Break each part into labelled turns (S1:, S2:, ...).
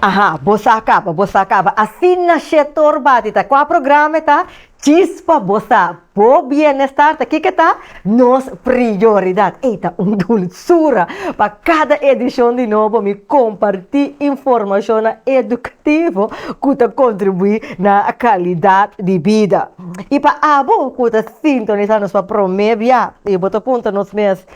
S1: Aha, bossa acaba. Assim na setor batita. Qual programa tá? Chispa bossa. Bo bienestar, tá? Que tá? Nos prioridade. Eita, dulçura. Para cada edição de novo, me compartilhar informação educativa que tá contribuir na qualidade de vida. E para abo, que tá sintonizar nos promessa, e bota ponta nos mês,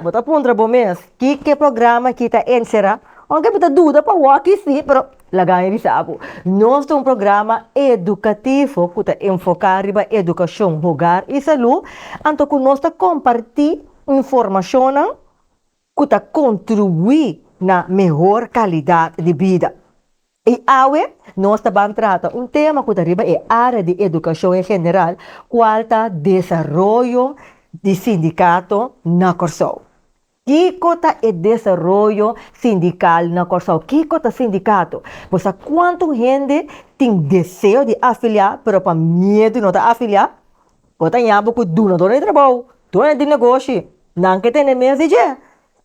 S1: bota ponta no mês, que programa que tá encerrar. Aunque kita dúvida para o aqui sim, pero lagay sabe. Nós temos um programa educativo que está enfocado em educação, jogar e saúde. Então, nós compartilhar informação que está contribuir na melhor qualidade de vida. E hoje, nós estamos tratando tema que está é a área de educação em geral, qual está desenvolvimento de sindicato na Corsol. Kiko ta e desarrollo sindical na Corsol. Kiko ta sindicato. Você quanto gente tem desejo de afiliar, pero para medo não tá afiliar? Você nhabo que duna de trabalho, dona de negócio, não que tem mesmo de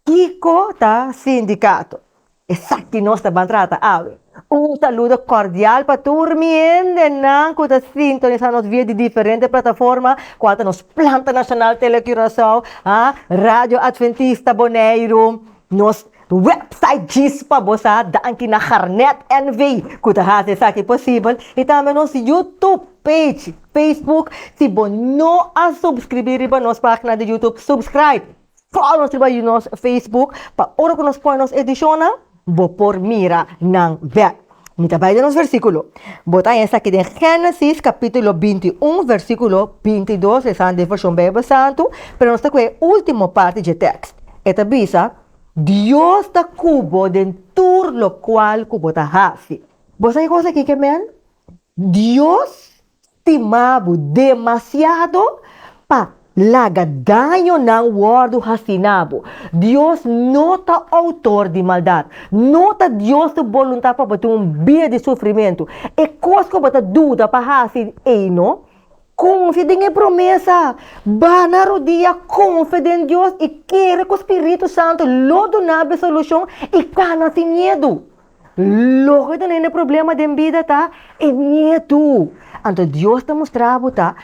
S1: Kiko ta sindicato. Exato que nós estamos tratando. Saludo cordial para turmiende nan que está sintonizando via de diferentes plataformas, quanto nos Planta Nacional Telecuração, Rádio Adventista Boneiro, nos website Gispa Bossa, danke na Harnet NV, que está aqui possível, e também nos YouTube page, Facebook, se você não subscrever para nossa página de YouTube, subscribe, follow nos no nosso Facebook, para hora que nós põe nos ediciona, vou por mira ng back. Mita vai nos versículo. Bota essa aqui de Gênesis capítulo 21, versículo 22, essa é a versão Bíblia Santo, pero nós temos a última parte do texto. Esta bisa, Deus da cubo dentro lo qual cubo ta hace. Você sabe coisa aqui que men? Deus estimava demasiado para laga daño ng word hasinabo. Deus não está autor de maldade. Não está Deus de voluntade para botar vida de sofrimento. E coisa que bota dúvida para hasin não? Confia em promessa. Bana rodia, confia em Deus e quer que o Espírito Santo lo donabe solução e cana sem medo. Logo que tem problema de vida, tá? É medo. Então Deus está mostrando, tá?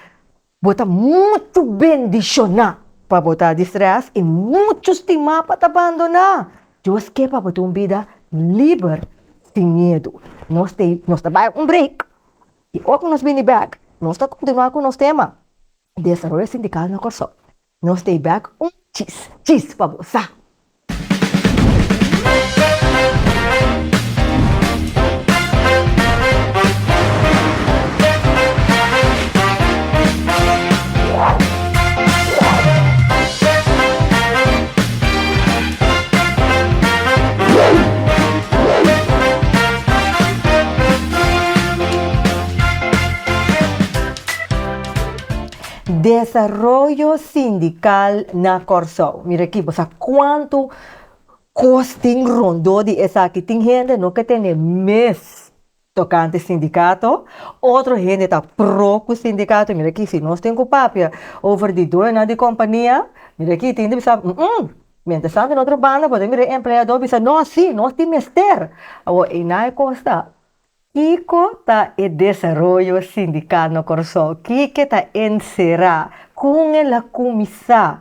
S1: Bota muito bendicionar para botar de estresse e muito estimar para te abandonar. Deus quer para botar uma vida livre, sem medo. Nós trabalhamos um break. E hoje nós vamos back. Nós vamos continuar com o nosso tema. Desenvolvimento sindical na Corsol. Nós estamos back cheese para você. Desarrollo sindical na Corsol. Mira aqui, você quanto costing rondou de essa aqui. Tem gente não que tem mês tocante sindicato, outro gente está pro com sindicato. Mira aqui, se nós temos papel over de dois de companhia, mira aqui, tem que saber, mientras tanto, em outra banda, podemos ver empregador, dizer, não, sim, nós temos mester. E não é costa. Kiko ta e desarrollo sindical no Corsol. Kiko ta encerrar com a comissão.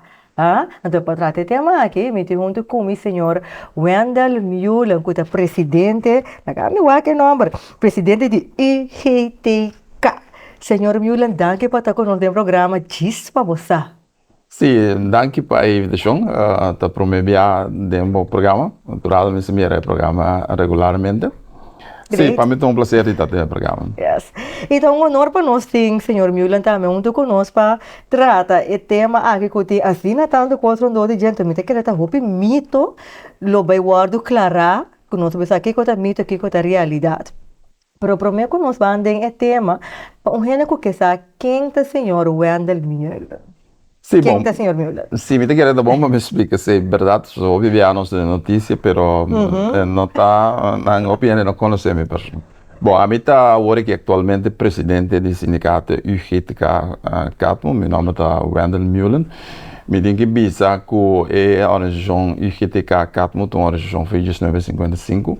S1: Então, para tratar o tema aqui, me junto com o senhor Wendell Mullen, que é presidente, que nome, presidente de IGTK. Senhor Mullen, danke por estar com o nosso programa. Diz para você.
S2: Sim, danke para a invitação. Para promover o programa. Naturalmente, me programa regularmente. Sim, para mim é um prazer estar no programa.
S1: Yes. Então, um honor para nós, sim, senhor Mullen, também, junto conosco, para tratar o tema aqui, que assim, tanto quanto de gente, me que está hopi mito, lo vai guardo clara, que nós vamos aqui com o mito, aqui com a realidade. Pero prometo que nós vamos o tema, para um gente que sabe quem é o senhor Wendell Mullen.
S2: Sim,
S1: quem é o senhor Mullen?
S2: Sim, me queria dar bom para me explicar se é verdade, só ouvi a nossa notícia, pero não está, na opinião, não conhece a minha pessoa. Bom, a mim está agora que atualmente presidente do sindicato UGTK Catmo, meu nome é Wendell Mullen. Me tem que pensar que a organização UGTK Catmo é uma organização desde 1955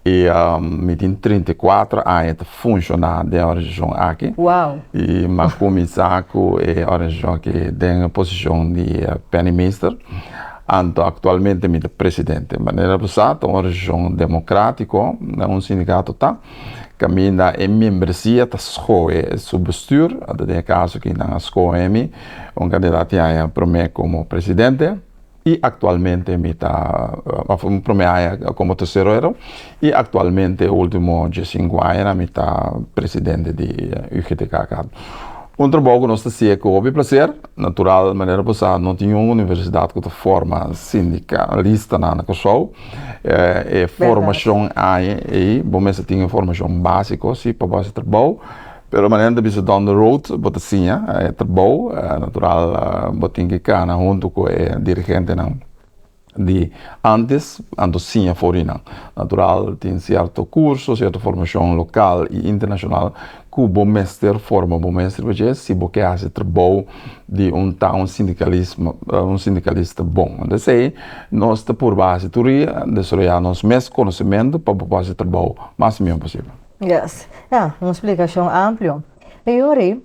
S2: E me tem 34 anos de funcionar da região aqui.
S1: Uau!
S2: E mas começar com a região que tem a posição de Prime Minister. Então, atualmente, me presidente. De maneira passada, uma região democrática, um sindicato tá, caminha em membresia da escola, subbestuur, no caso que na escola um candidato a prometer como presidente. E atualmente me está como terceiro e atualmente o último 5 anos me está presidente de UGTK. Um trabalho que nós temos com o prazer, natural, de maneira passada, não tinha uma universidade que forma sindicalista na Kosovo, formação aí, bom, mas tinha formação básica, sim, para fazer trabalho. Pero maneira de down the road, bota sim, trabalho, natural, botinha que cana junto com o dirigente de antes, ando sim fora natural, tem certo curso, certa formação local e internacional, que o bom mestre forma, bom mestre, porque se você faz trabalho de um sindicalista bom. Então, sei, nós estamos por base de teoria, desarrollar nosso mesmo conhecimento para fazer trabalho o máximo possível.
S1: Yes. Uma explicação ampla. E ora,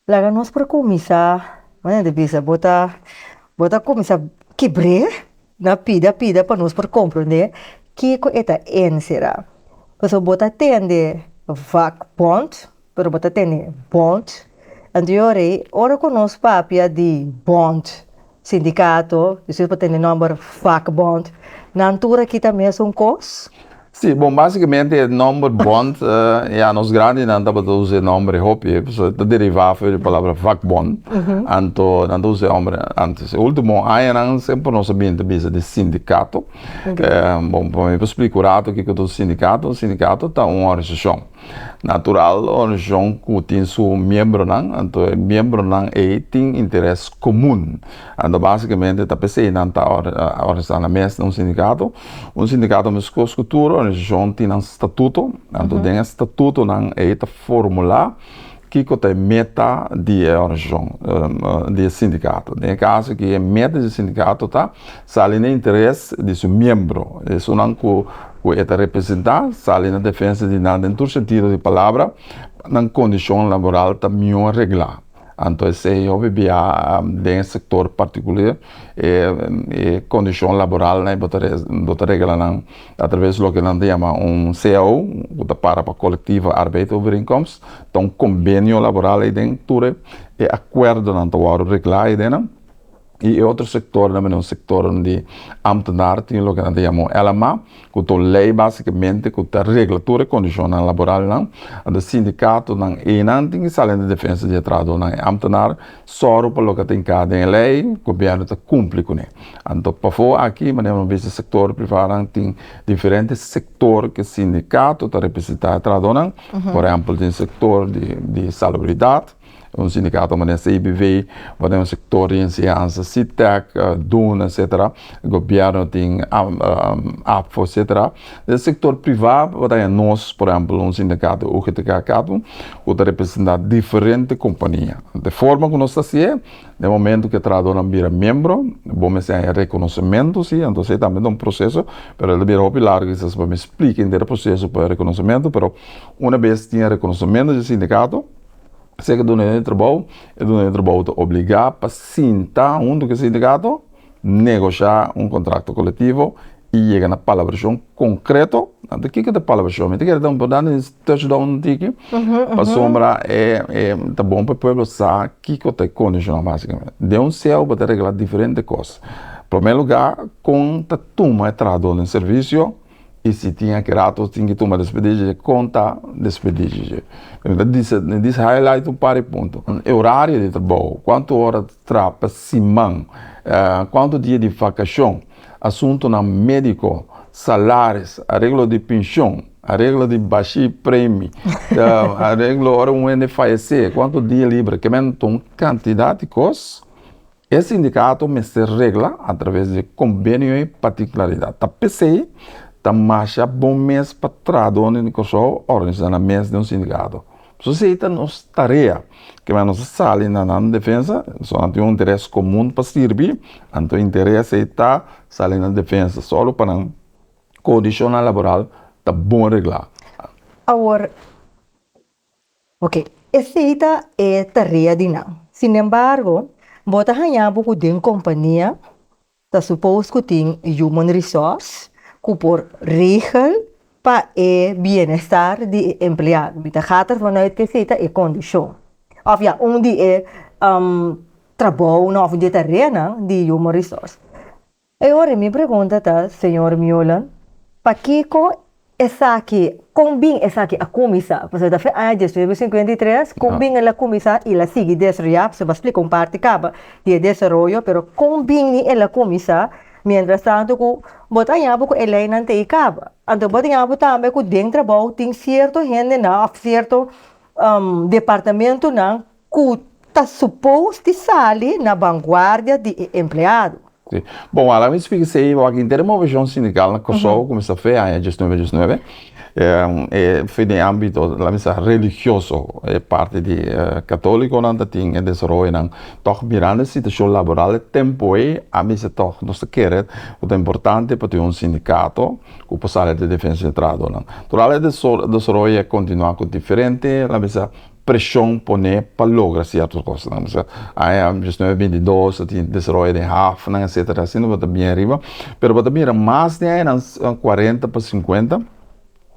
S1: lá nós para começar, né, devia botar começar quebrar na pida para nós para compreender que esta será. Você botar tende vakbond, pero botar tende bond. Anteriore, ora conosco papia de bond, sindicato, isso para ter número vakbond. Na altura aqui também é um cos.
S2: Sim, bom, basicamente o nome bond, nos grandes não dá para usar o nome hobby, é derivado da palavra vakbond. Então, não usa o nome antes. O último ano, sempre nós sabemos de sindicato. Bom, para explicar o que é o sindicato é uma organização. Natural, uma organização que tem seu membro, então, o membro tem interesse comum. Então, basicamente, a pessoa não está organizando um sindicato. Um sindicato é uma escultura, a organização tem um estatuto. Então, tem um estatuto é formular que é a meta de organização, de sindicato. No caso que a meta do sindicato está, sale no interesse de seu membro. Isso não que representar, sale na defesa de nada, em todo sentido de palavra, na condição laboral também regular. Então, se eu vivia em um setor particular, condição laboral, botar regra através do que nós chamamos CAO, que para coletiva arbeidsovereenkomst, então convênio laboral aí dentro, acordo na tua regular aí dentro. E outro setor, também setor de ambtenaar, tem o que nós chamamos LMA, que é a lei basicamente, que é a regulatura condicional laboral, o sindicato não tem que sair de defesa de trabalho não ambtenaar, só para o que tem cada lei, o governo está cumpre com ele. Então, para fora aqui, mas no setor privado tem diferentes setores que o sindicato está representando trabalho, por exemplo, tem setor de salubridade, um sindicato como a CIBV, um setor de ciência, CITEC, DUN, etc. O governo tem APFO, etc. O setor privado, nós, por exemplo, um sindicato UGTK, que representa diferentes companhias. De forma que nós estamos, no momento que o trabalhador vira membro, vamos ter reconhecimento, sim, então é também um processo, mas ele vira largo, que vocês me expliquem o processo para reconhecimento, mas uma vez que tem reconhecimento do sindicato, se que dono de trabalho obrigar para sentar junto com o sindicato, negociar um contrato coletivo e chegar na palabração concreta. O que é a palabração? O que é importante touchdown para sombra tá bom para o povo saber o que é condicional basicamente. De um céu para regular diferentes coisas. Em primeiro lugar, com a turma de trabalho no serviço, e se tinha que rato, tinha que tomar despedida, conta despedida. Diz highlight um par de pontos. Horário de trabalho, quanto horas de trabalho, semana, quanto dia de vacação, assunto na médico, salários, arreglo de pensão, arreglo de baixo prêmio, arreglo hora de falecer, quanto dia livre, que menos uma quantidade de coisas. Esse sindicato me se regla através de convênio e particularidade. A PCI marcha bom mês para trabalhar no Kosovo, organizando mês de um sindicato. Sociedade nos tarefa, que nós saímos na defesa, só tem um interesse comum para servir, então o interesse está saindo na defesa, só para condicionar laboral, tá bom reglar.
S1: Agora, ok, esta é tarefa de não. Sin embargo, bota hanhabo com den companhia, tá suposto que tem human resource, que por regel para o bem-estar de empregado. Bita gata vanuit esta é condição. Of ja, onde é trabalho, não, onde é tarefa de human resource. Agora, me pergunta, tá, senhor Miolan, para que essa aqui, combina essa aqui a comissão, porque da feira de 2053, combina a comissão e ela sigue desarrollar, se vai explicar um parte acaba de desenvolvimento, pero combina a comissão, mientras tanto, que botar em abo que ela não tem acaba. Então, botar em abo também que dentro do trabalho tem certo gente, não, certo departamento, não, que está suposto sair na vanguarda de empregado.
S2: Sim. Bom, ela me explica se aqui em termos de movição sindical na Kosovo começa a fazer em 2019, foi em âmbito lá mesa religioso, é parte de católico não tem desenvolver não, toch mirando a situação laboral tempo a mesa toch nós quer o importante para ter sindicato que possa de defesa de trabalho não. Toda a desenvolver continuar com diferente, lá mesa pressão poner para lograr certas coisas. Aí, just no 22, tem desenvolver de half, etc. Assim, não vai bem arriba, pero vai bem mais de 40 para 50,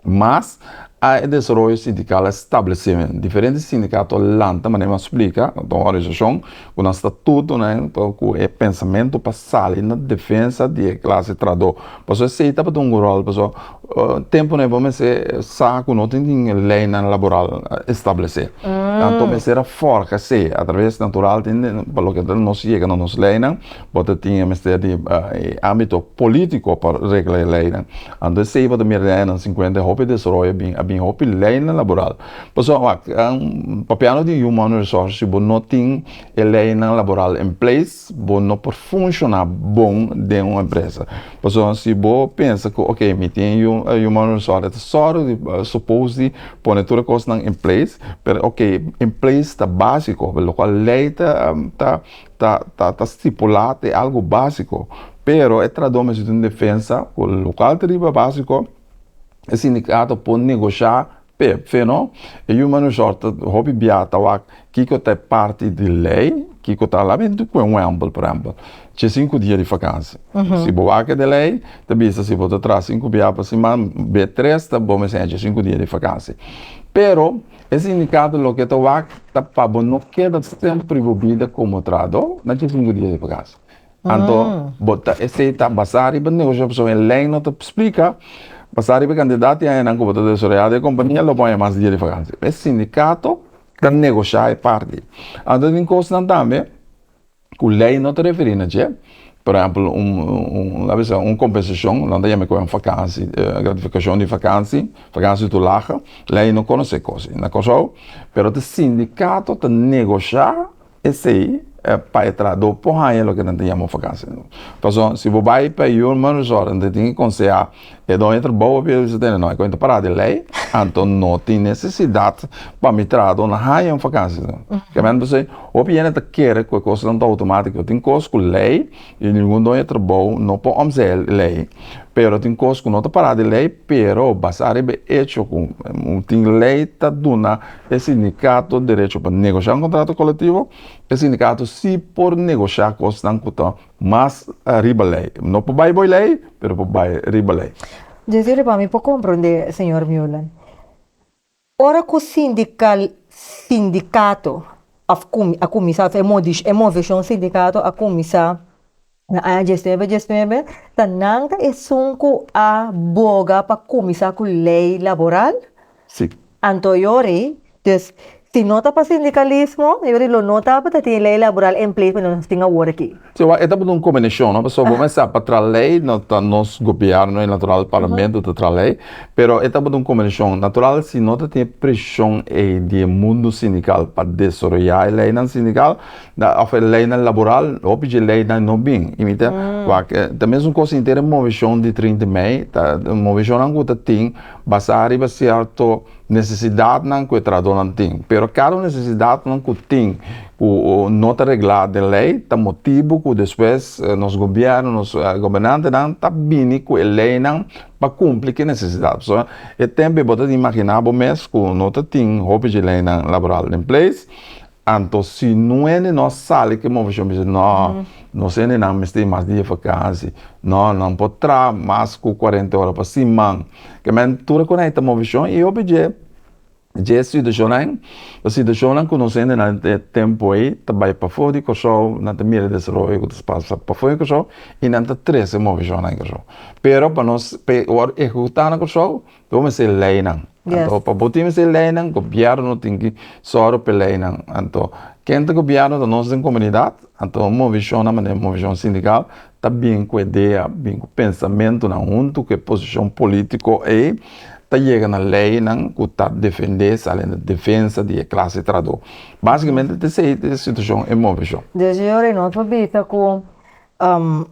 S2: mas a desenvolvimento sindical estabelecimento diferentes sindicatos lá também me explica então a organização com o estatuto né com o pensamento para sair na defesa de classe trabalhador porque se está para um rol porque tempo né vamos ser saco não tem lei laboral estabelecer então me será forca se através natural tem pelo que não chega na nossa lei não pode ter ministério de âmbito político para regular lei não então se vai também na 50 hobby desenvolver bem hopi lei laboral. Pessoal, papel de human resources, se não tem lei laboral em place, não pode funcionar bom de uma empresa. Pessoal, se você pensa que, ok, me tem human resources, só supose pôr toda coisa em place, mas ok, em place está básico, pelo qual lei está estipulado é algo básico, pero é traduzir de defesa, o local de básico, o sindicato pode negociar não? E o resource hobby biata wa que é parte de lei, que está lá dentro com um exemplo, por exemplo, tinha 5 dias de vacância. Se você de lei, também se você traz 5 dias para cima, B3 tá bom, mas é 5 dias de vacância. Pero esse sindicato lo que está para não queda sempre envolvida como trabalhador, não tinha 5 dias de vacância. Então, bota esse está basado em negociação em lei não te explica. Passar para candidato e ainda como todo isso a companhia lo põe mais dia de vacância. Esse sindicato está negociar parte. Então tem coisa também que a lei não te refere a gente. Por exemplo, compensação, não tem a com vacância, gratificação de vacância titular, lei não conhece coisa. Na Kosovo, pero o sindicato está negociar esse aí para entrar do porra lo que não tínhamos vacância. Então, se você vai para o human resource, tem que considerar e não entra boa para você ter não é coisa para de lei, então não tem necessidade para me entrar na raia em vacância. Que mesmo você o piano te quer que coisa não automática, tem coisa com lei e nenhum não entra bom, não pode omzer lei. Pero tem coisa que não está parada de lei, pero basado em hecho com tem lei tá dando esse sindicato direito para negociar um contrato coletivo, esse sindicato se por negociar coisas não custa mais riba lei, não por baixo lei, pero por baixo riba lei.
S1: Dizer para mim, para compreender, senhor Miolan, ora que o sindicato, a comissão, a movição sindicato, a comissão, a gestão, tanang é sunco a boga para comissão com lei laboral?
S2: Sim.
S1: Antoiori, dus, se nota para sindicalismo, eu lo nota para ter lei laboral em place, mas não tem a work aqui.
S2: So, é uma combinação, não? Pessoal, vamos começar para a lei, nos governo e natural parlamento para a lei, pero é uma combinação natural se nota tem pressão de mundo sindical para desenvolver a lei não sindical, a lei não laboral, ou a lei não bem, imita. Também é uma coisa inteira movição de 30 de maio, movição não tem basar em certo necessidade não que o trabalho não tem, pero cada necessidade não que tem, o nota regular de lei, tá motivo que depois nos governos, nos governantes não tá bem com a lei não para cumprir que necessidade. So, é tempo de imaginar o mês que nota tem roupa de lei não laboral em place. Então, se não é nós sala que nós vamos dizer, não, não sei nem não tem mais dia de vacância, não pode trabalhar mais que 40 horas para cima. Que men tudo quando é uma visão e eu pedi, já situação a situação não conhecendo na tempo aí, também para fora que só na mira de desenvolvimento que passa para fora que só e não tá três uma visão que só. Pero para nós executar que só, vamos ser lei não. Então, para botar essa lei, o governo tem que só para lei. Então, quem é o governo da nossa comunidade, então, uma visão sindical, está bem com a ideia, bem com o pensamento, junto com a posição política e está chegando na lei, que está defendendo, além da defesa da classe trabalhadora. Basicamente, essa situação é uma visão.
S1: Desde agora, nós vamos ver com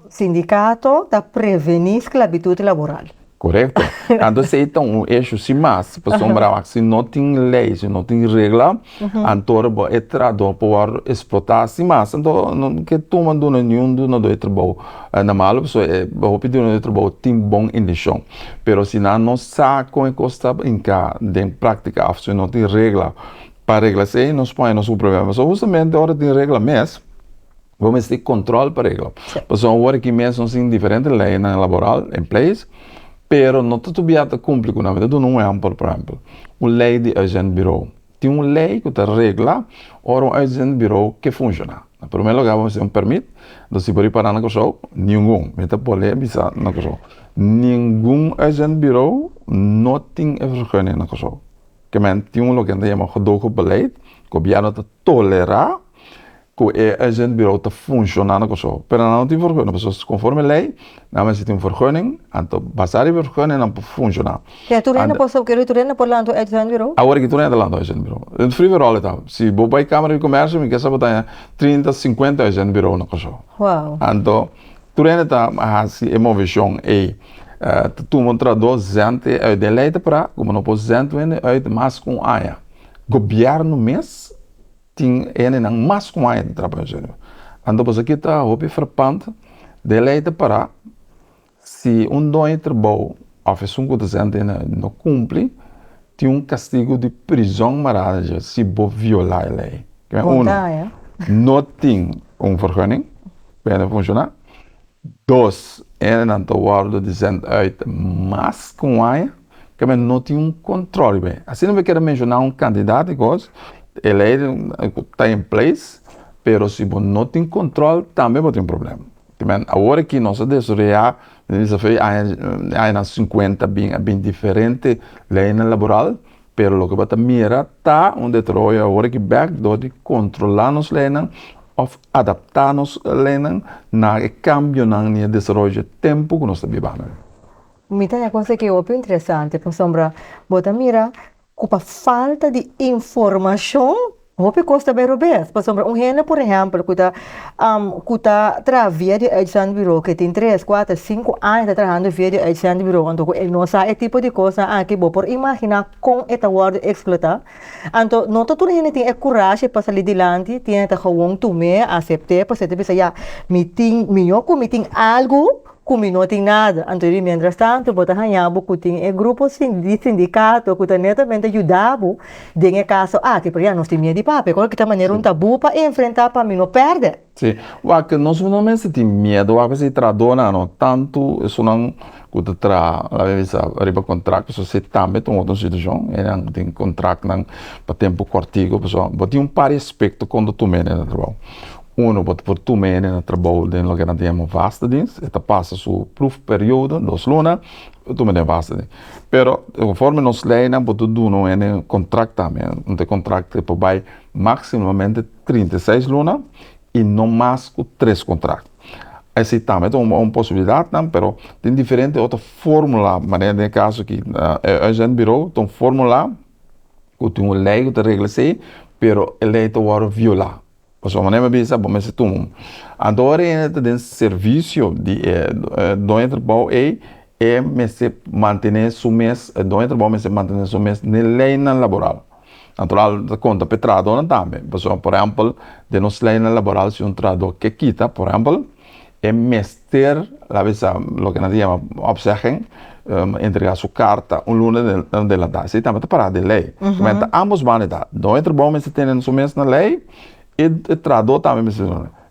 S1: sindicato para prevenir esclavitud laboral.
S2: Correto? Então, se é um eixo se mais, para sombrar, se não tem lei, se não tem regra, então é trabalhador para explotar se mais. Então, que tu mandou nenhum do trabalho na mala, pessoa é o pedido do trabalho tem bom indicação. Pero se não sabe como é que está em cá, de prática, se não tem regra, para regra se não se põe no seu problema. So, justamente a hora de regra mesmo, vamos ter controle para regra. Porque a hora que mesmo tem diferentes leis laboral em place, pero não tudo bem cumpre com a vida não é por exemplo uma lei de agent bureau tem uma lei que está regula ou um agent bureau que funciona em primeiro lugar vamos ter um permit do se pode parar na coisa nenhum meta pode bisa na coisa nenhum agent bureau não tem vergonha na coisa que men tem um lugar que chama gedogen beleid que o governo te tolerar que o agent bureau te funciona na coisa pero não tem vergonha pessoas conforme a lei não mas se tem vergunning então basar die vergunning não funciona
S1: que tu rena posso que tu rena por lá do agent bureau
S2: agora que tu rena lá do agent bureau em free roll tá se vou para a câmara de comércio me quer saber 30 50 agent bureau na coisa
S1: uau
S2: então tu rena tá assim é uma visão e tu mostra dos gente é de lei para como não posso gente é de mais com aia governo mês tem não mais com aia de trabalho então você aqui está hobby frappante de lei para se dono de trabalho oferece que não cumpre tem castigo de prisão marada se você violar a lei não tem vergunning para funcionar dois não está guardado dizendo mas com aia que não tem controle bem assim não vai querer mencionar candidato e coisa a lei está em place pero se você não tem controle também vai ter problema agora que nós desejamos há 50 bem diferente lei laboral pero o que vai mira tá onde trabalha agora que backdoor de controlar nos leis ou adaptar nos leis na cambio na desenvolvimento tempo que nós estamos vivendo.
S1: Me tem uma coisa que eu acho interessante, por sombra, bota mira, com a falta de informação Hope costa bem bem. Por exemplo, gente, por exemplo, que está trabalhando de agent bureau, que tem 3, 4, 5 anos trabalhando de agent bureau, então ele não sabe o tipo de coisa que vou por imaginar com esta word explotar. Então, não toda gente tem a coragem para sair adiante, tem que gewoon tomar, aceitar, para você pensar, já, me tem algo como não tem nada. Então, mientras tanto, botar ganhando que tem grupo de sindicato que netamente ajudava em caso que por aí nós temos de papel, qualquer que maneira tabu para enfrentar para mim não perder.
S2: Sim, o que nós não temos medo, o que se traduz não tanto isso não que tra a vez arriba contrato, se você também tem outra situação, não tem contrato não para tempo curtinho, pessoal, tem par de aspectos quando tu menes no trabalho. Por tu menes no trabalho de lo que não temos vasta dienst, eta passa su proof período, 2 lunas, tu menes vasta dienst. Pero conforme nos leiden, por tu não é contrato também, tem contrato por vai maximamente 36 lunas e não mais que 3 contratos. Assim também é uma possibilidade, não, pero tem diferente outra fórmula, mas no caso que a gente virou, tem fórmula que tem uma lei que regula se, pero a lei está violar. Porque a maneira bisa, bom, mas tu agora tem serviço de do trabalho é me se manter su mês, dois trabalho me se manter su mês na lei laboral. Natural, da conta petrado não também. Por exemplo, de nos lei laboral se trado que quita, por exemplo, é mester, la vez lo que nos llama opzeggen, entregar su carta un lunes de la tarde. Também está parado de lei. Comenta ambos van a dois trabalho se tem su mês na lei e trado também se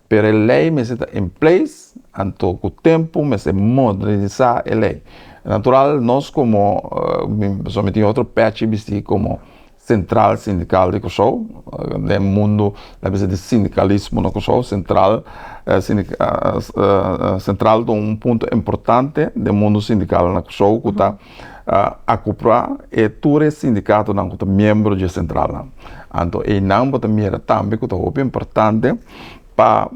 S2: pero a lei me está em place, anto com o tempo me se modernizar a lei. Natural, nós como, somente outro patch como central sindical de Kosovo, no mundo, a vez de sindicalismo no Kosovo, central de um ponto importante do mundo sindical no Kosovo, que está a comprar e todo sindicato não é membro de central. Então, e não pode mirar também que é importante para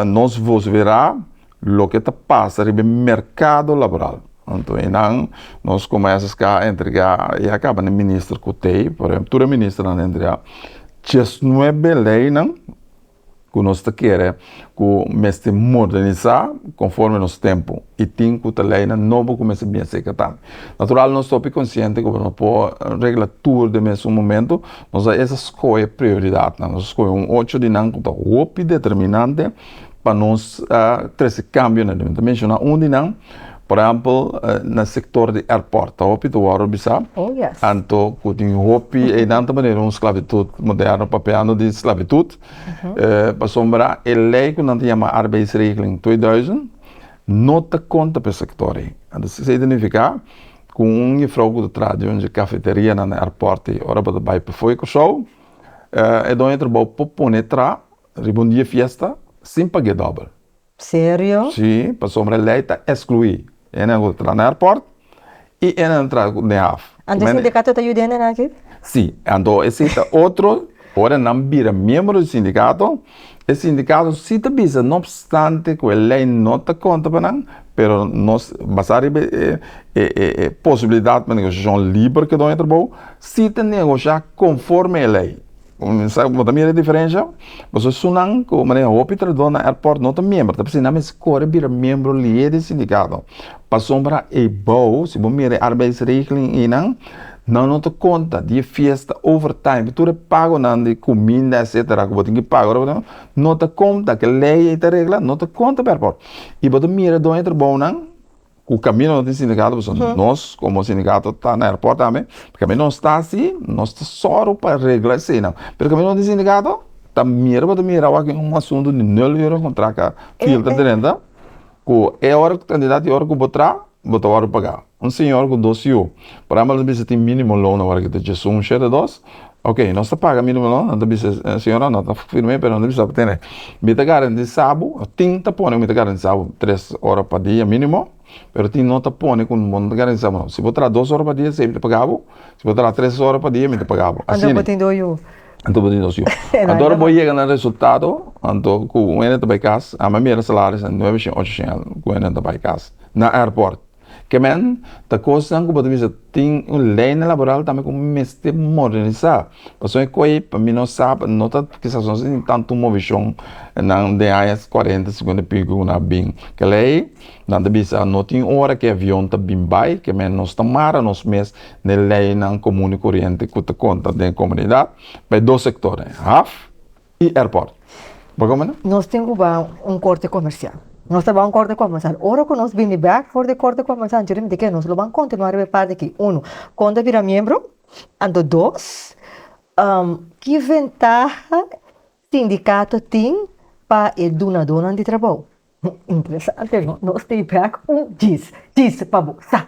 S2: nós verá o que está passando no mercado laboral. Então, nós começamos a entregar, e acaba no ministro que tem, por exemplo, todo ministro não entrega, 19 leis, que nós queremos, que nós modernizar conforme nosso tempo, e tem que a lei não começa a ser que natural, nós estamos conscientes que não pode regrar tudo nesse momento, nós essa escolha prioridade, nós escolhemos 8 de não, que é determinante para nós trazer cambio na dimensão. Mencionar de não, por exemplo, no setor de airport, hopi do waro bisa.
S1: Oh, yes.
S2: Anto kuting hopi e nanta maneira esclavitud moderno papiano de esclavitud. Pasombra e lei que nanta chama arbeidsregeling 2000 nota conta para o setor. Então se significa com gefraude de trabalho de cafeteria na airport ora para vai para foi com show e do entra bom poponetra ribondia fiesta sem pagar dobro.
S1: Sério?
S2: Sim, pasombra lei está excluir. Ena entrar no aeroporto e ena entrar no AF.
S1: Antes o sindicato está ajudando aqui?
S2: Sim, então esse é outro, ora não vira membro do sindicato, o sindicato se te bisa, não obstante que a lei não te conta para não, pero nós basar possibilidade de negociação livre que dá entre bom, se te negociar conforme a lei. Sabe como também é a diferença? Você sunang ko maneira hospital do na airport não tem membro, tá precisando mas corre vir membro líder do sindicato. Passou para e bom, se bom mire arbeidsregeling inang, não te conta de festa overtime, tu pago não de comida etc. que você tem que pagar, não te conta que lei e regla, não te conta para airport. E você mira do entre bom não o caminho do sindicato, nós, como sindicato, está no aeroporto também, porque também não está assim, nós estamos só para regrar assim, não. Porque o caminho do sindicato, está mirando para mirar aqui assunto de não lhe encontrar com a filtra de renda, que é hora que o candidato é hora que botar hora pagar. Senhor com 12 anos, por exemplo, você tem mínimo loan na hora que te diz cheio de dos, ok, nós está paga mínimo loan, não diz senhora, não está firme, mas não diz para ter. Me te garante sábado, tinta põe, me te garante sábado 3 horas para dia mínimo. Pero ti não te põe com um monte de garantia. Se botar 2 horas para dia, sempre te pagava. Se botar 3 horas para dia, me te pagava.
S1: Assim, então, botando eu.
S2: Então, botando eu. Agora, vou chegar no resultado. Então, com o ene vai casa, a minha salário é 9.800 com o ene vai casa. Na aeroporto. Que men, ta coisa que você tem uma lei laboral também como mestre modernizar. Porque coi para mim não sabe, não tá que são tanto movição não de áreas 40 50 pico na bem. Que lei não bisa não tem hora que avião tá bem vai, que men nós tomara nos mês na lei não comum e corrente que te conta da comunidade, para dois setores, HAF e airport. Como
S1: nós temos um corte comercial. Nós estamos um corte comercial. Ora que nós vimos back for the corte comercial, de que nós vamos continuar a parte aqui. Quando vira membro. Ando 2, que ventaja sindicato tem para o donador de trabalho? Interessante, não? Nós temos back diz para você.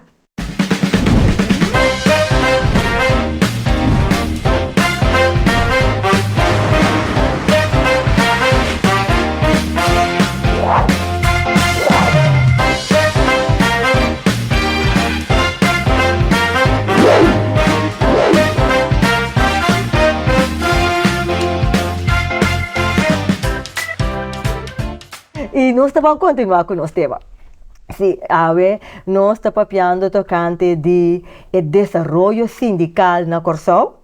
S1: E nós vamos continuar com o nosso tema. Sí, nós estamos papiando tocante de desenvolvimento sindical na Corsol.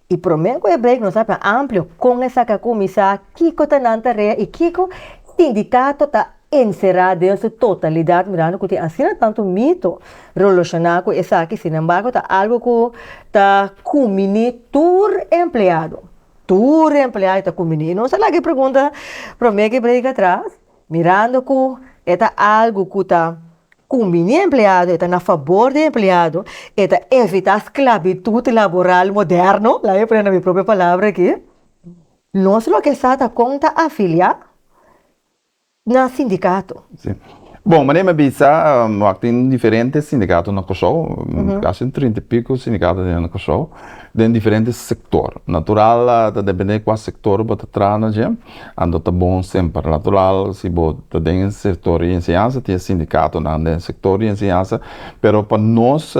S1: E prometo que o break nós estamos amplo com essa comissão que está na e que o sindicato está encerrada em sua totalidade, mirando que tem assim tanto mito relacionado com isso aqui, sin embargo, tá algo que tá combine tur empleado. Tur empleado tá combine. Não sei lá que pergunta para mim que break atrás, mirando que é algo que tá combine empleado, está a favor do empleado, está evitar a esclavitud laboral moderno, lá eu aprendo a minha própria palavra aqui. Nós lo que está conta afiliar na sindicato.
S2: Sim. Bom, mas me bisa, tem diferentes sindicatos no Kosovo, quase 30 e pico sindicatos no Kosovo, de diferentes setores. Natural, depende de qual setor você trabalha, ando tá bom sempre. Natural, se você tem um setor de ensinança, tem sindicato no setor de ensinança, pero para nós,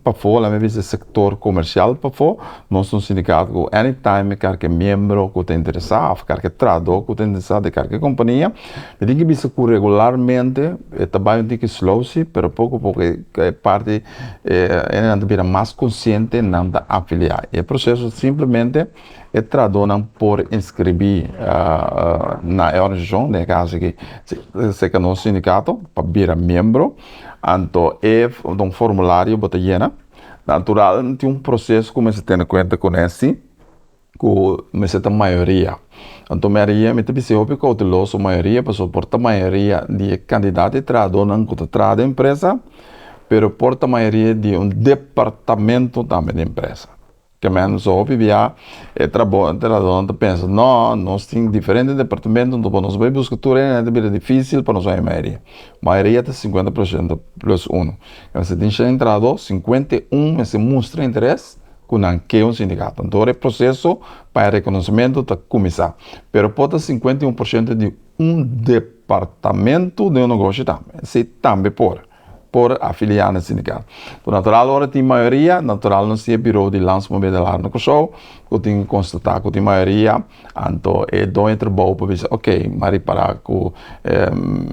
S2: para fora, me bisa setor comercial para fora, nós somos um sindicato que anytime qualquer membro que está interessado, qualquer trabalhador que está interessado de qualquer companhia, me diz que bisa regularmente trabalho tem que slow se, pero pouco a pouco é parte ainda vira mais consciente não da afiliar. E o processo simplesmente é traduzir por inscrever na organização, no caso que se no sindicato para virar membro, então é um formulário para llenar. Natural tem um processo como se tem em conta com esse que a maioria. Então, a maioria, me tem que cauteloso, a maioria, para suportar a maioria de candidatos que trabalham com a empresa, pero porta a maioria de um departamento também da empresa. Que menos óbvio, trabalhando, pensa, não, nós temos diferentes departamentos, então nós vamos buscar tudo, é difícil para nós a maioria. A maioria tem 50% plus 1. Você tem que entrar 51, se mostra interesse, que um sindicato. Então, o processo para reconhecimento está começar. Pero pode 51% de um departamento de um negócio também. Se também por afiliar no sindicato. Então, natural, agora tem maioria, natural, não se é biro de lançamento mobiliário no Kosovo, que tem que constatar que tem maioria, então, é do trabalho para dizer, ok, mas para que o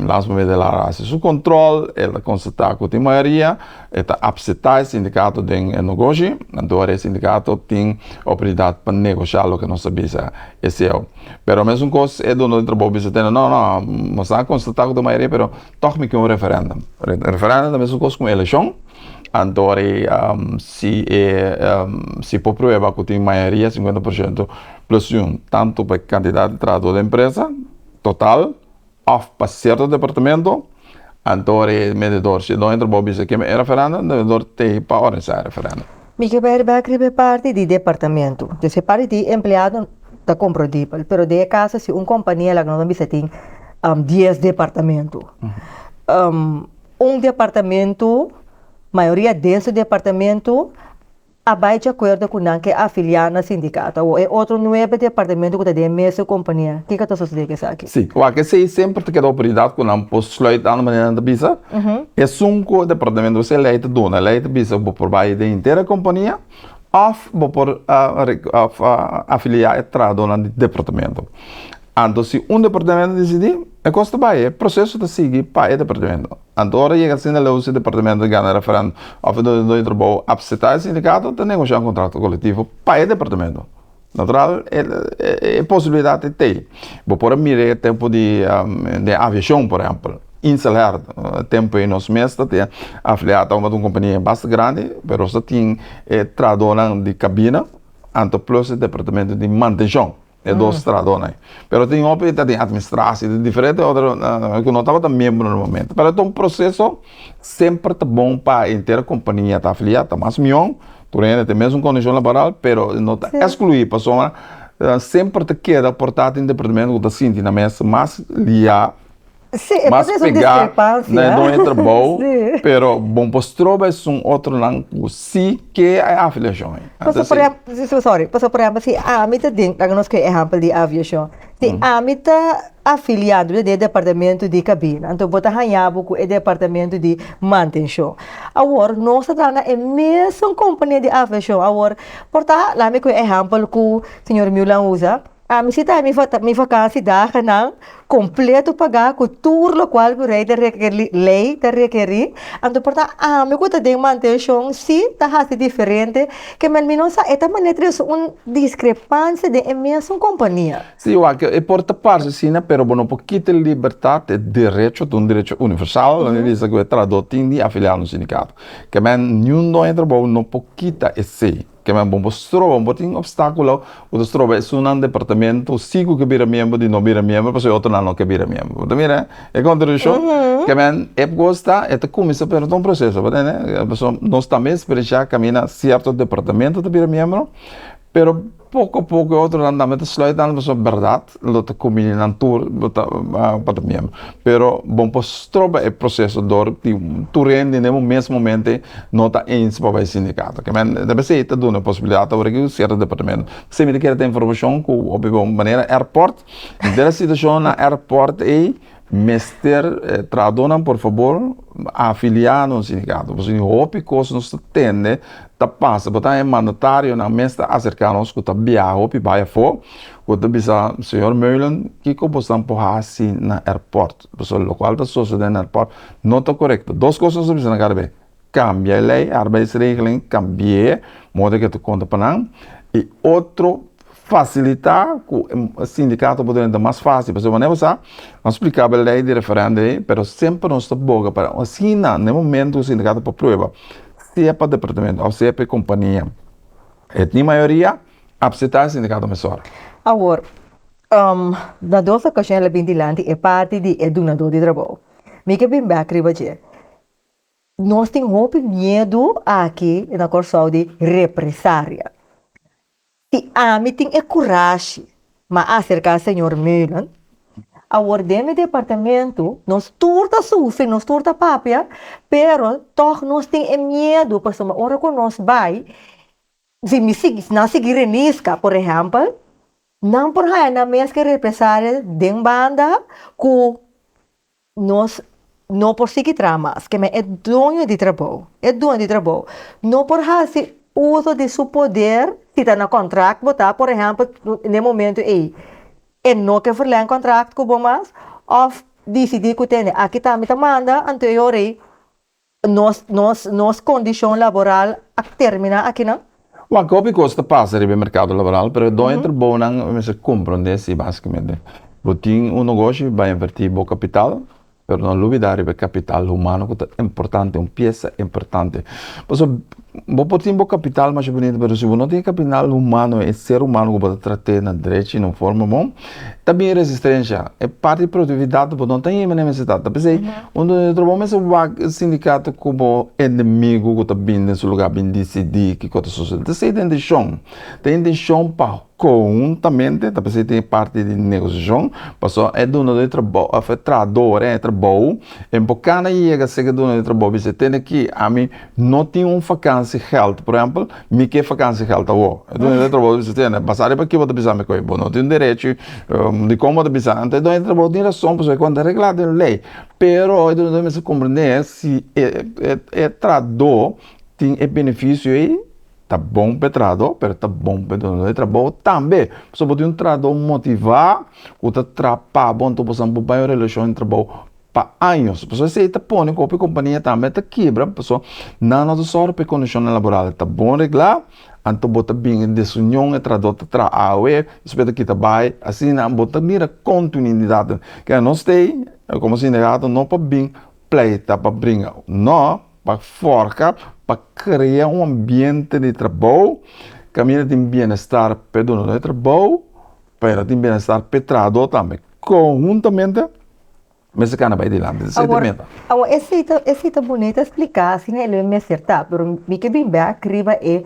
S2: lançamento mobiliário faça seu controle, ela constatar que tem maioria, está aceitar o sindicato de negócio, então, o sindicato tem a oportunidade para negociar o que não sabia, esse é o. Pero a mesma coisa é do trabalho para dizer, não, mas não constatar que tem maioria, pero toque-me que um referendo. Referendo da mesma coisa com a eleição, então se por prova que tem maioria 50% plus 1, tanto para candidato de trabalho da empresa total, ou para certo departamento, então o medidor, se não entra bom bisa que é referendo, o medidor tem para organizar referendo.
S1: Me que vai escrever parte do departamento, desse parte de empleado da compradível, pero de caso se uma companhia lá não tem 10 departamentos. Departamento, maioria desse departamento, vai de acordo com o que afiliar na sindicato. Ou é outro novo departamento que tem a mesma companhia. O que está sucedendo aqui?
S2: Sim, o que se sempre tem que dar prioridade com a postura da maneira da bisa. É um departamento que se eleita dona, eleita bisa por trabalhar da inteira companhia, ou por afiliar a dona de departamento. Então, se departamento decidir, é custa vai, é processo de seguir para o departamento. Então, agora chega assim, o departamento de ganhar referendo, ou do trabalho, aceitar o sindicato, tem negociar um contrato coletivo para o departamento. Natural, é possibilidade de ter. Vou por mirar tempo de aviação, por exemplo. Instalar tempo em nosso mês, tem afiliado a uma companhia bastante grande, mas só tem trabalho de cabina, então, plus o departamento de manutenção. É dois trabalhadores. Mas tem outra tem administração, diferente, outra que não estava membro no momento. Mas é um processo sempre bom para a inteira companhia estar afiliada, mas melhor, porém, tem mesmo condição laboral, mas não está excluir a pessoa, sempre te queda portar em departamento da Cinti na mesa, mas liar.
S1: Sim,
S2: mas pegar,
S1: né,
S2: não entra bom, pero bom postura é outro não sim que é a afiliação.
S1: Passou por exemplo, se a mita tem, nós que exemplo de aviação, se a mita afiliado do departamento de cabina, então bota ranhabo com o departamento de manutenção. Agora nós estamos na mesma companhia de aviação, agora porta lá me com exemplo que o senhor Milan usa. Mi cita mi vakantie dagen lang completo pagar com tudo lo qual o rei lei te requerir. Então, portanto, me gusta de manutenção, sim, tá assim diferente, que mas não sa esta maneira é uma discrepância de imensa companhia.
S2: Sim, eu acho que é por parte sim, né, pero bueno, pouquita liberdade é direito, um direito universal, né, diz que é traduzido e afiliado no sindicato. Que men nenhum não entra bom, não pouquita é sei. Que men bom trova um pouquinho obstáculo, o trova é um departamento, sigo que vira membro de não vira membro, mas outro não que vira membro. Então, mira, é contribuição, que men é gosta, é começa per um processo, né? A pessoa nós também esperamos caminhar certo departamento de vira membro. Pero pouco a pouco outro andamento sluiten we zo verdade lot combine nan tour para mesmo pero bom postroba é processo door tu rende no mesmo momento nota eens para o sindicato que men deve ser te dona possibilidade para que o certo departamento se me quer ter informação com op een maneira airport dessa situação na airport e Mister tradona, por favor, afiliar no sindicato. Você não houve coisas nos tende, tá passa, botar é mandatário na mesa acercar-nos que tá via houve vai for, o tá bisa senhor Meulen que como estão por assim na airport, pessoal local da sociedade na airport, não tá correto. Duas coisas você na cara cambia a lei, arbeidsregeling, cambia, modo que tu conta para e outro facilitar que o sindicato poder ter mais fácil, porque maneira você não explicava a lei de referendo, mas sempre não está boa para assim no momento o sindicato para prova, se é para o departamento ou se é para a companhia, a maioria aceitar o sindicato melhor.
S1: Agora, na duas ocasiões ela vem dilante é parte de donador de trabalho. Me que bem bacana, nós temos medo aqui na corção de represária. Se a mim tem coragem, mas acerca do senhor Meulen, a ordem do departamento, nós turta sofre, nós turta papia, pero toch nós tem medo, porque uma hora que nós vai, se me não seguir nisca, por exemplo, não por aí na mesma que represária de banda, que nós não por seguir tramas, que é dono de trabalho, não por fazer uso de seu poder, se está no contrato, botar, por exemplo, no momento aí, é não que verleng contrato com o mas, ou decidir que tem, aqui está, me manda, anterior aí, nos condição laboral, termina aqui, não?
S2: O que eu gosto de passar no mercado laboral, mas dentro do bom, você compreende basicamente. Tem negócio, vai invertir o capital, mas não olvidar o capital humano, que é importante, uma peça importante. Vou ter um capital mais bonito, mas se você não tem capital humano, é ser humano que pode tratar na direita, não forma bom, também resistência, é parte de produtividade, não tem nenhuma necessidade. Porque onde trabalhamos o sindicato como inimigo que está vindo nesse lugar, bem decidir que a sociedade tem intenção para conjuntamente, também tem parte de negociação, passou é dono de trabalho, afetrador, é trabalho, em bocana chega a ser dono de trabalho, você tem que a mim não tem vacância health, por exemplo, me que vacância health, dono de trabalho você tem, passar para que você precisa me coisa, não tem direito de como você precisa, então dono de trabalho tem razão, porque quando é regulado em lei, pero dono de compreender se é trador tem benefício aí. Tá bom para trador, mas tá bom para dono de trabalho também. Só pode um trador motivar, o trapar bom, tu pode ter uma relação entre trabalho para anos. Pessoal, se está pondo com a companhia também tá quebra, pessoal, não é só para condição laboral, tá bom regular, então bota bem em desunião, o trador tá awe, espera que tá vai, assim não bota mira continuidade. Que não sei, como sindicato não para bem pleita para brincar, não para forcar, para criar um ambiente de trabalho, caminho de bem-estar para o dono de trabalho, para ter bem-estar para o trabalhador também. Conjuntamente, mas se cana vai de lá,
S1: agora, esse tá bonito explicar, assim, ele me acertar, mas me que bem escreva é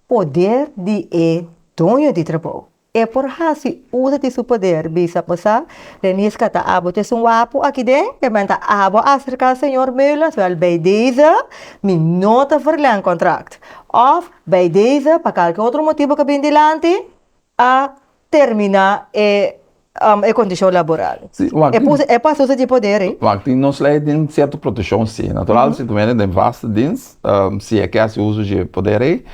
S1: poder de dono de trabalho. É por assim, usa de seu poder, bisa passar, Denise kata abo te sung wapo aqui dentro, que menta abo acerca senhor Meulen, so bij deze, mi nota verlang contract. Of bij deze, para qualquer outro motivo que vem delante, a terminar é condição laboral.
S2: Sim,
S1: É para uso de poder, hein?
S2: Tem nós lei tem certa proteção sim. Natural, se tu vem de vasta dins, se é que esse uso de poder aí,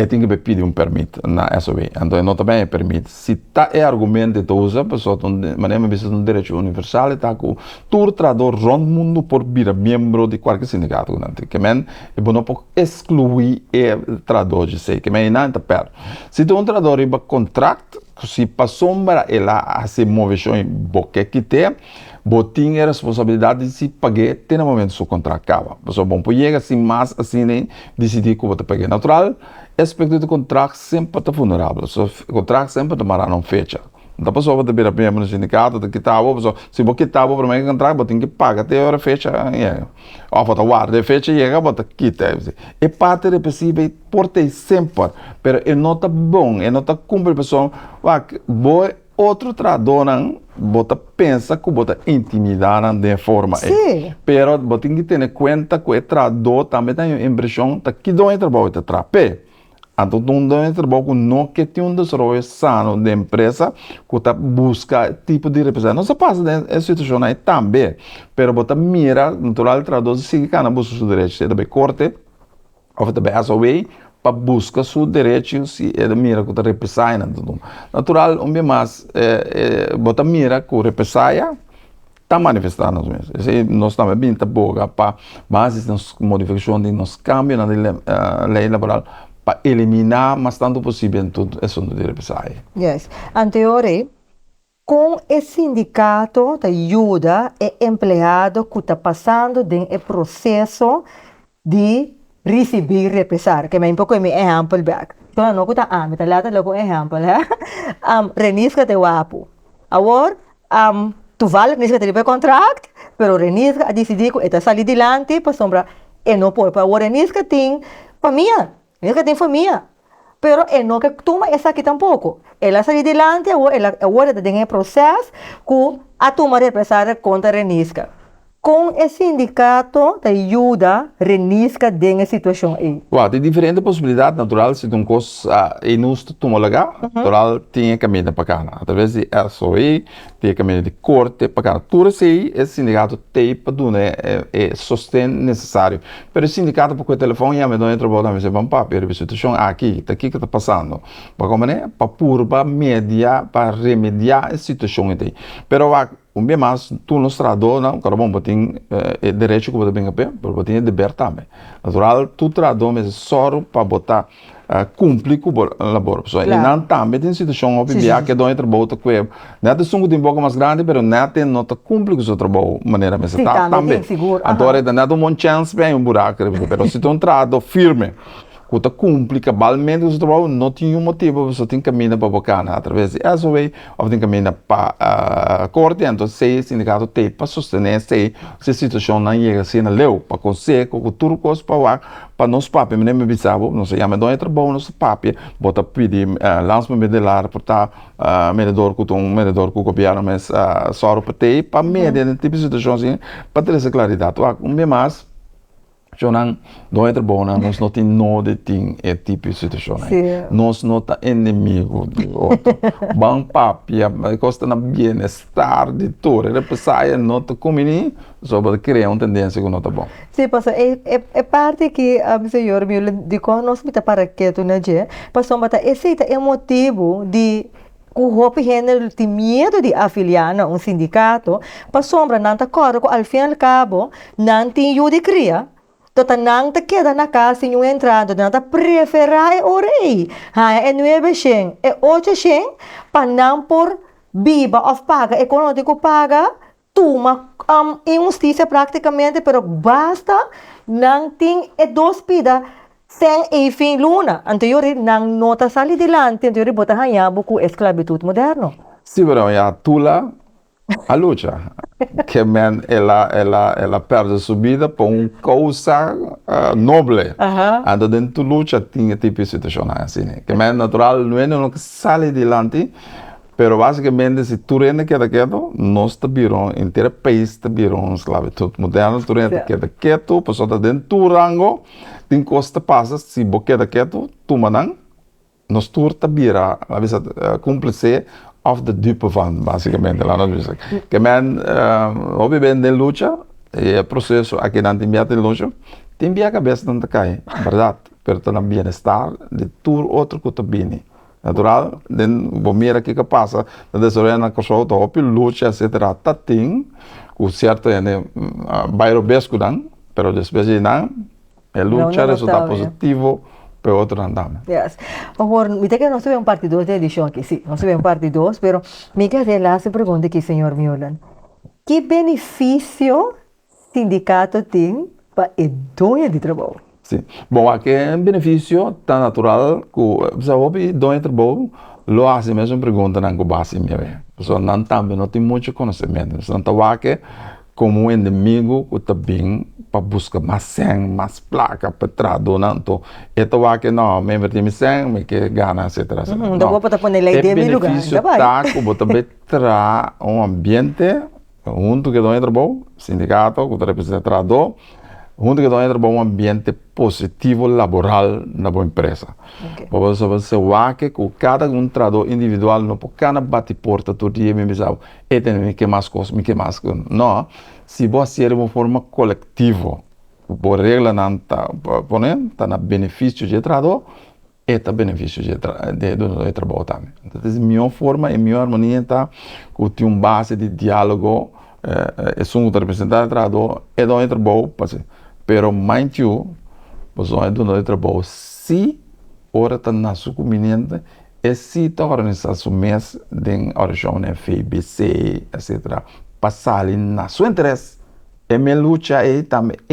S2: tem que pedir permito na SOB. Então, não também é permite. Se tá é argumento de usa, pessoa maneira vista um direito universal, tá com todo trabalhador rondo mundo por vir membro de qualquer sindicato, que men é bom para excluir o trabalhador de sei, que men não tá perto. Se tu trabalhador riba contrato, se passou para ela a se mover em boque que tem, botinha a responsabilidade de se pagar até no momento seu contrato acaba. Pessoal, bom, por chegar assim mais assim nem decidir que você pagar. Natural, aspecto do contrato sempre está vulnerável. O contrato sempre demora não fecha. Então, pessoa vai ter a no sindicato, de quitar se você quitar o primeiro contrato, você tem que pagar até a hora fecha. Ou você guarda fecha e chega, você quita. É parte de possível por ter sempre, mas é não está bom, é não está cumprir pessoal. Boa outro trabalhador não, você pensa que você intimidar de forma.
S1: Sim.
S2: Pero você tem que ter em conta que o trabalhador também tem a impressão que não é trabalho de trabalho. Então, um trabalho não que tem um desenvolvimento sano da empresa que está busca tipo de representação. Não se passa nessa situação aí também, mas você mira, natural, o trabalhador se que não busca seus direitos, se é corte, ou também a SOE, para buscar seus direitos, se é mira que está representando. Natural, mais, você mira que o representa está manifestando mesmo. Nós estamos bem boa para mais nas modificações de nos cambios na lei laboral para eliminar mais tanto possível tudo isso de represália.
S1: Yes. Anterior, com o sindicato de ajuda é empregado que está passando de processo de receber represália, que é um pouco meu exemplo back. Então, não está me está lá logo exemplo, renisca de wapo. Agora, tu vale renisca de contrato, pero renisca a decidir que está sair adiante para sombra e não pode para agora renisca tem família. Ela tem família, pero não que toma essa aqui tampouco. Ela sai adiante, agora tem um processo que a tomar represália contra a renisca. Com o sindicato de ajuda, renisca dessa situação aí.
S2: Tem diferentes possibilidades, natural, se um curso inusto homologar, natural, tem caminho para cá. Através de SOE, tem caminho de corte para cá. Tudo isso aí, esse sindicato tem para dar o sustento necessário. Mas o sindicato, porque o telefone, já me dá um trabalho, mas é bom papel, a situação aqui que está passando. Para como é? Para purba, mediar, para remediar a situação aí. Mas bem mais, tu não estradou, não, cara bom, tem direito que você bem a pé, mas tem dever também. Natural, tu estradou, mas só para botar cumprir com o labor. E não também tem situação óbvia que dá entre bota que não é sungo de um pouco mais grande, mas não tem nota cumprir com o seu trabalho maneira mas está também. Então, não é uma chance bem um buraco, mas se tu entrado firme que cumpre cabalmente o trabalho, não tem motivo, você tem caminho para bacana através de SOE, ou tem caminho para a corte, então se o sindicato tem para sustentar se a situação não chega assim, leu, para conseguir, com tudo que para nós papel, mas nem me bisabo, não sei, mas não é trabalho, nosso papel, bota pedir, lança-me de lá, portar, medidor que o governo, mas só para ter, para medir, tipo de situação assim, para ter essa claridade. Um mais, Jonan, não é bom, nós não temos nada de tipo de situação. Nós não estamos inimigo de outro. Bom papia, costa na bem-estar de tudo. Ele precisa não te comer, só para criar uma tendência que não está bom.
S1: Sim, passa, é parte que o senhor me diz, nós me para que tu não é, passou, mas esse é o motivo de o Hopi Henry tem medo de afiliar a um sindicato, para sombra não está claro que ao fim e ao cabo não tem ajuda de criar. Então, não te queda na casa sem um entrada, não te preferir o rei. É 900, é 800, para não por biba ou paga econômico paga, toma injustiça praticamente, pero basta, não tem dois pida, sem e fim luna. Anterior, não nota sair adiante, anterior, botar hanhabo com esclavitud moderno.
S2: Sim, pero a tula a luta, que ela perde sua vida por uma causa nobre. Então, dentro da luta, tinha tipo de situação assim. Que é natural, não é que sai adiante, mas basicamente, se tu rende quieto, nós também, inteiro país, também, esclavitud moderna, tu rende quieto, pessoa dentro do rango, tem costa passa, se você quieto, tu manang, nós turta bira, a vez cúmplice of de dupe van, básicamente. La noche. Que men, obviamente de lucha, el proceso aquí en Timbia de lucha, Timbia que ves donde cae, ¿verdad? Pero también bienestar de todo otro que te viene. Natural, den bom mira que passa, da desorienta na coisa, da opi luta, etc. Tating, o certo é né, bairro besco dan, pero depois de não, é luta, resultado positivo, para outro andam.
S1: Yes. Por, viste que nós tivemos parte 2 da edição aqui, sim, nós tivemos parte 2, pero me quer dizer lá, se pergunta aqui, senhor Miolan, que benefício sindicato tem para a dono de trabalho?
S2: Sim. Bom, aqui é um benefício tão natural que você ouve dono de trabalho, lo hace mesmo pergunta na base minha. Pessoa não também não tem muito conhecimento. Então, está aqui como um inimigo que está bem para buscar mais sangue, mais placa para traduzir. Então, então aqui não, me invertir mais sangue, me que gana, etc.
S1: Então, vou para pôr lei de meu lugar.
S2: O benefício está que você também traz ambiente junto com o dono de trabalho, sindicato, que representa o trabalhador, junto com o ambiente positivo laboral na boa empresa. Para você ver que cada trabalhador individual não pode bater porta todo dia e dizer, tem que mais coisas, que mais coisas. Não, se você de uma forma coletiva, por regra não está na benefício de trabalhador, é benefício de trabalho também. Então, a minha forma e a minha harmonia está com uma base de diálogo, é um representante do trabalhador, é do trabalho, pero mind you, você é do trabalho, se ora está na sua comunidade, e se a organização mês de organização FBC, etc., passar ali na sua interesse, é minha luta é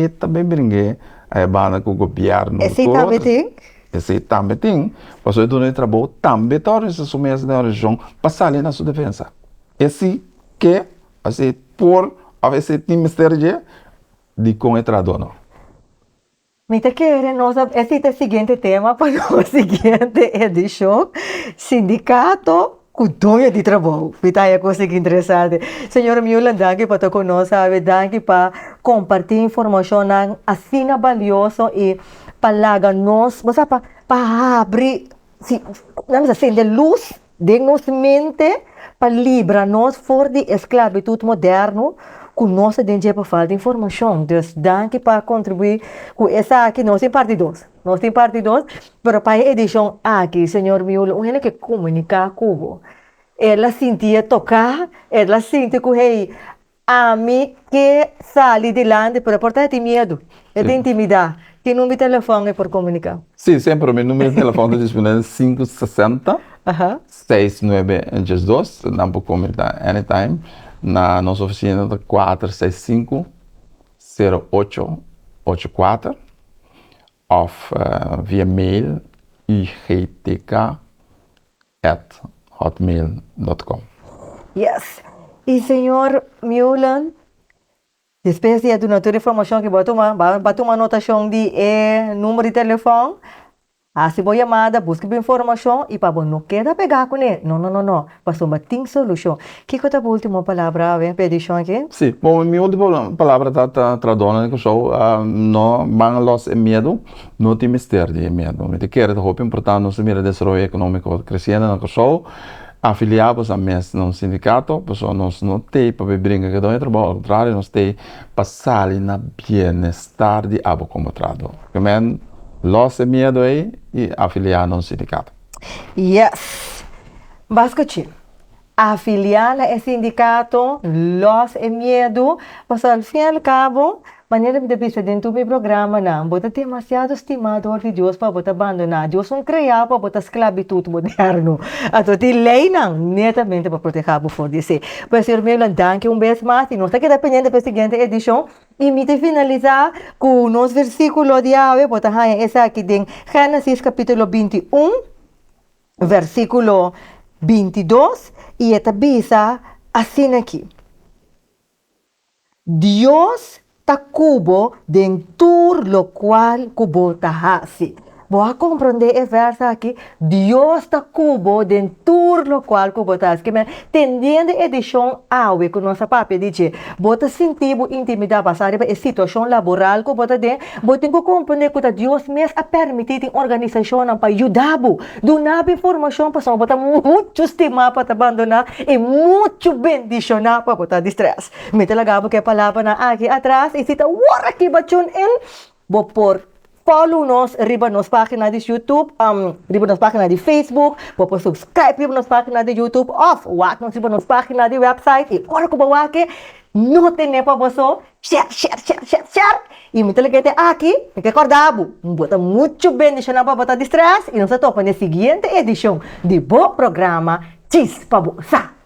S2: também brincar a banda com o governo.
S1: Esse também tem?
S2: Esse também tem. Você é do trabalho, também a organização mês de organização, passar ali na sua defesa. Esse que, assim, por a esse ministério de com o trabalhador.
S1: Me te querem, esse é o seguinte tema para a seguinte edição, sindicato com dono de trabalho. Então, é coisa que interessante. Senhor Miolan, danke para estar conosco, danke para compartilhar informação assim valiosa e para nós, para abrir, vamos acender luz de nossa mente, para livrar-nos fora de esclavitud moderna, com nossa dentro para falta de informação. Então, danke para contribuir com essa aqui, nós temos parte 2. Nós temos parte 2, mas para a edição aqui, senhor Miolan, o que comunicar com o ela sentia tocar, ela sentia que, hey, a mim que sai de lá, para portar de medo, é de intimidade. Que número de telefone é por comunicar?
S2: Sim, sempre o meu número de telefone é disponível 560 6912, não pode comunicar anytime. Na nossa oficina de 465-0884 ou via mail igtk@hotmail.com.
S1: Yes. E senhor Miolan, depois de uma informação que vai tomar uma anotação de número de telefone, se boa chamada, busca informação e para não queda pegar com ele. Não. Passou uma tem solução. Que é a última palavra, petição aqui?
S2: Sim, bom, a minha última palavra está traduzida no show, não van los medo, não tem mistério de medo. Me quer de roupa importante no mira desenvolvimento econômico crescendo no show, afiliados a mês no sindicato, pessoal nós não tem para brincar que dá trabalho, ao contrário, nós tem passar na bem-estar de abo como trabalho. Los medo aí e afiliar no sindicato.
S1: Yes. Bascochi. Afiliar no sindicato, los medo, mas ao fim e ao cabo, maneira de pensar dentro do meu programa, não, bota demasiado estimador de Deus para botar abandonar. Deus não criou para botar esclavitud moderno. Então, tem lei não, netamente para proteger o for dizer. Mas, senhor Miolan, danke vez mais. E nós estamos dependendo da seguinte edição. E me finalizar com o nosso versículo de hoje, botar essa aqui em Gênesis capítulo 21, versículo 22, e esta bisa assim aqui. Deus ta cubo dentro lo cual cubo ta hasi. boa compreender e versa aqui, Dios ta cubo den tour lo qual cubo tas, que me tendendo edição awe com nossa papia dice, bota sentido intimidade passar e situação laboral que bota den, bota tem que compreender que Dios mes a permitir organização para ajudar, donar informação para bota muito estima para abandonar e muito bendicionar para botar distress. Me talagabo que a palavra na aqui atrás e sita wara que ba tune in, bo por follow nos, riba nos página de YouTube, riba nos página de Facebook, po subscribe riba nos página de YouTube, wak nos riba nos página de website, e ora ko ba wake, no tener pa boso, share. E me telegete aqui, me recordabo, bota muito bendição para botar distress, e nos topa na seguinte edição de bo programa Chispa Bosa.